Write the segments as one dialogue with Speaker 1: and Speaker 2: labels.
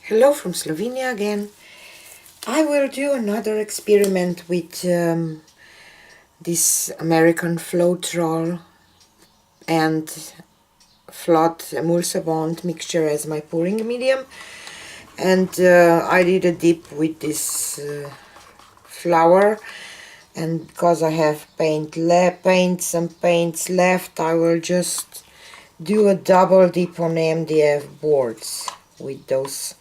Speaker 1: Hello from Slovenia again. I will do another experiment with this American floetrol and Fllod emulsabond mixture as my pouring medium, and I did a dip with this flour, and because I have some paints left, I will just do a double dip on MDF boards with those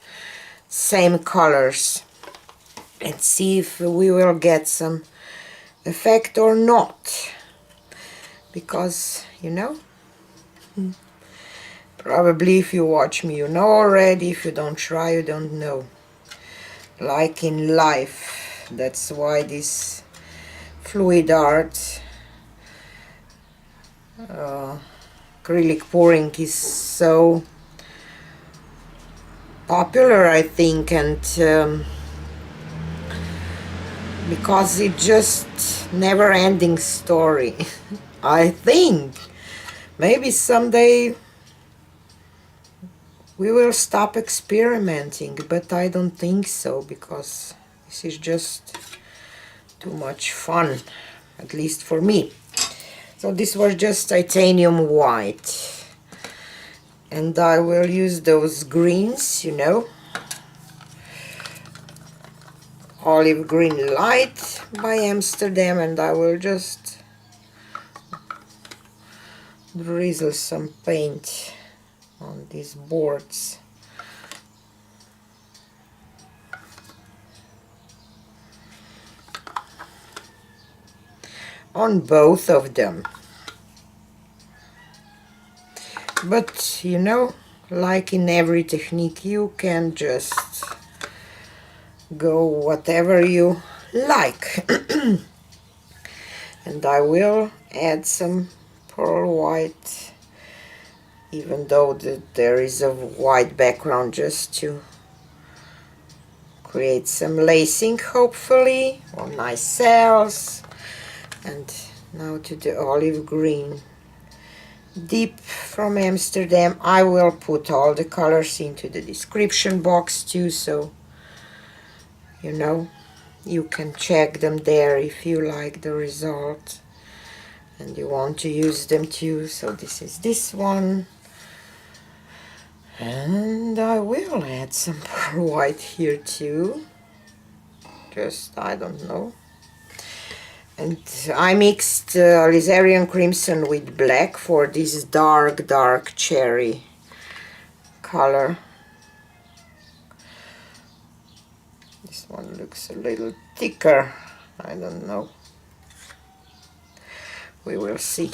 Speaker 1: same colors and see if we will get some effect or not, because probably if you watch me you know already, if you don't try you don't know, like in life. That's why this fluid art acrylic pouring is so popular, I think, and because it's just never-ending story. I think maybe someday we will stop experimenting, but I don't think so, because this is just too much fun, at least for me. So this was just titanium white, and I will use those greens, olive green light by Amsterdam, and I will just drizzle some paint on these boards. On both of them. But like in every technique, you can just go whatever you like. And I will add some pearl white, even though there is a white background, just to create some lacing, hopefully, or nice cells. And now to the olive green dip from Amsterdam. I will put all the colors into the description box too, so you can check them there if you like the result and you want to use them too. So this is this one, and I will add some pearl white here too, just I don't know. And I mixed alizarian crimson with black for this dark cherry color. This one looks a little thicker, I don't know, we will see.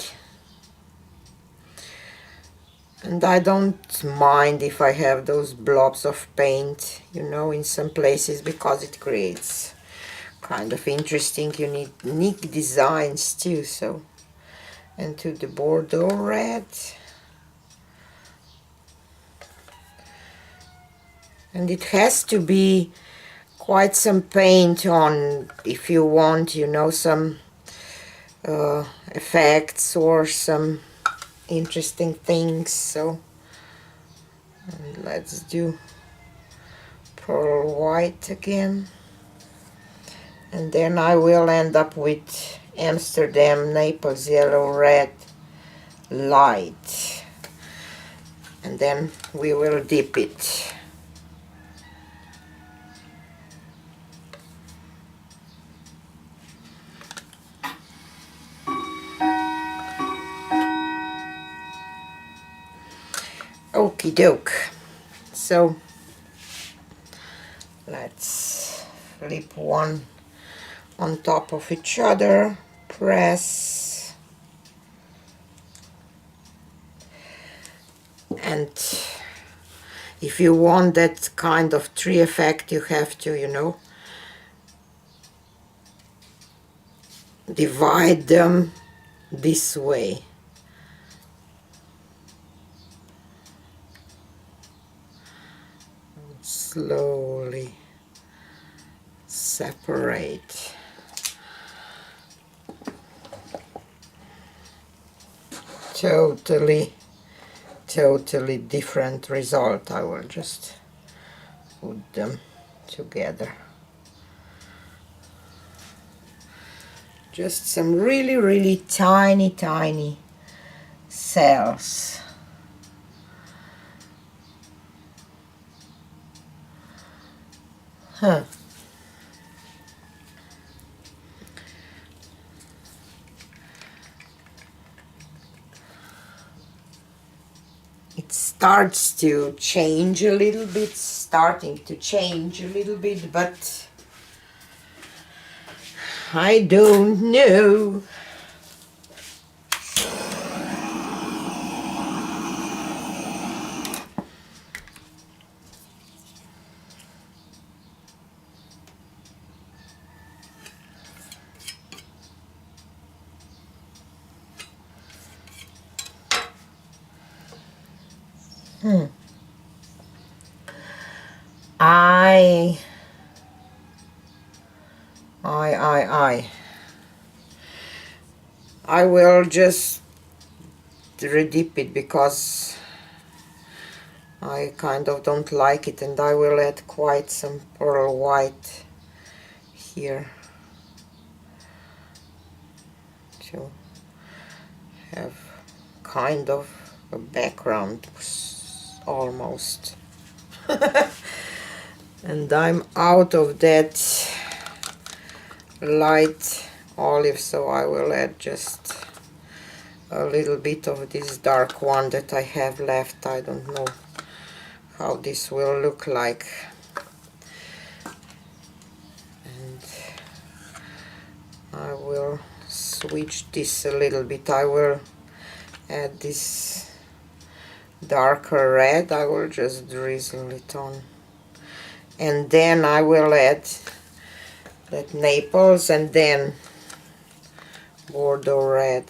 Speaker 1: And I don't mind if I have those blobs of paint, in some places, because it creates kind of interesting, unique designs too. So, and to the bordeaux red, and it has to be quite some paint on if you want, some effects or some interesting things. So, and let's do pearl white again. And then I will end up with Amsterdam Naples yellow red light, and then we will dip it. Okie doke. So let's flip one on top of each other, press, and if you want that kind of tree effect, you have to, divide them this way. Slowly separate. Totally different result. I will just put them together. Just some really tiny cells. Huh. It starts to change a little bit, but I don't know. I will just redip it because I kind of don't like it, and I will add quite some pearl white here to have kind of a background almost. And I'm out of that light olive, so I will add just a little bit of this dark one that I have left. I don't know how this will look like. And I will switch this a little bit. I will add this darker red. I will just drizzle it on, and then I will add that Naples and then Bordeaux red.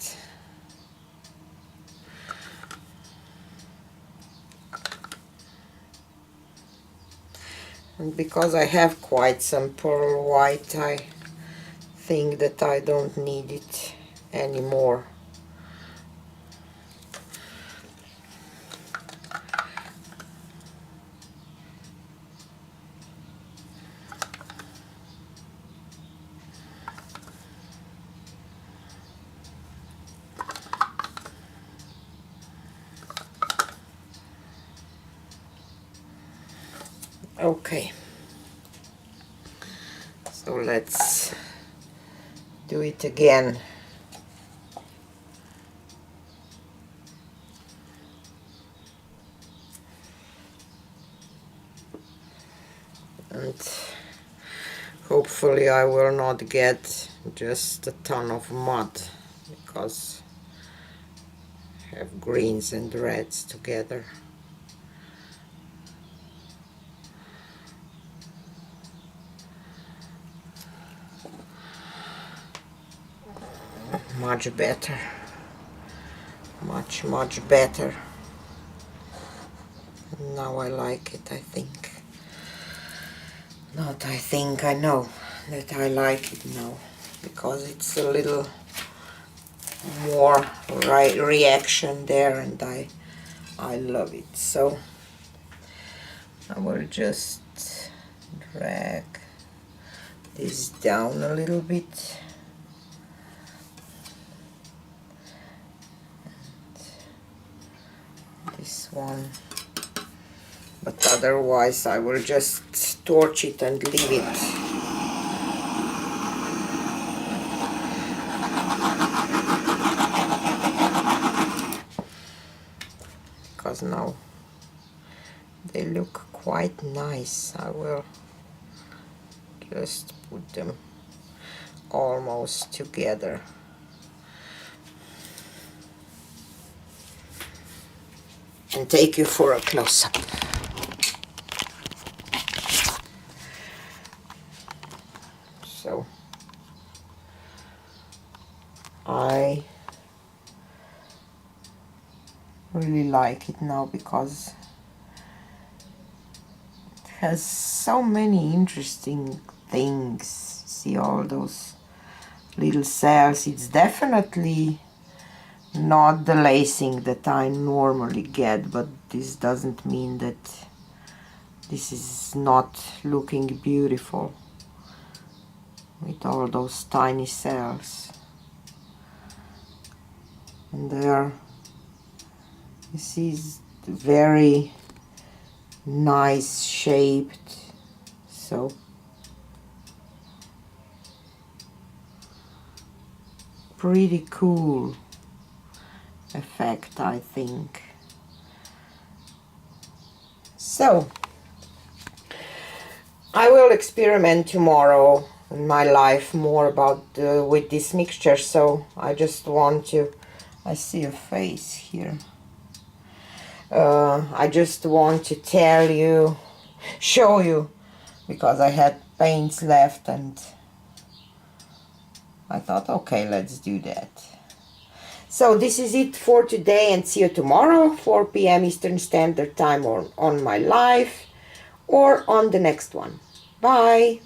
Speaker 1: And because I have quite some pearl white, I think that I don't need it anymore. Okay, so let's do it again. And hopefully I will not get just a ton of mud, because I have greens and reds together. Much better, much better. Now I like it, I think. Not I think, I know that I like it now, because it's a little more reaction there, and I love it. So I will just drag this down a little bit. This one, but otherwise I will just torch it and leave it. Because now they look quite nice. I will just put them almost together. And take you for a close-up. So I really like it now, because it has so many interesting things. See all those little cells. It's definitely not the lacing that I normally get, but this doesn't mean that this is not looking beautiful with all those tiny cells. And there, this is very nice shaped, so pretty cool effect, I think. So I will experiment tomorrow in my life more about with this mixture. So I just want to, I see a face here. I just want to tell you, show you, because I had paints left and I thought, okay, let's do that. So this is it for today, and see you tomorrow, 4 p.m. Eastern Standard Time, on my live or on the next one. Bye!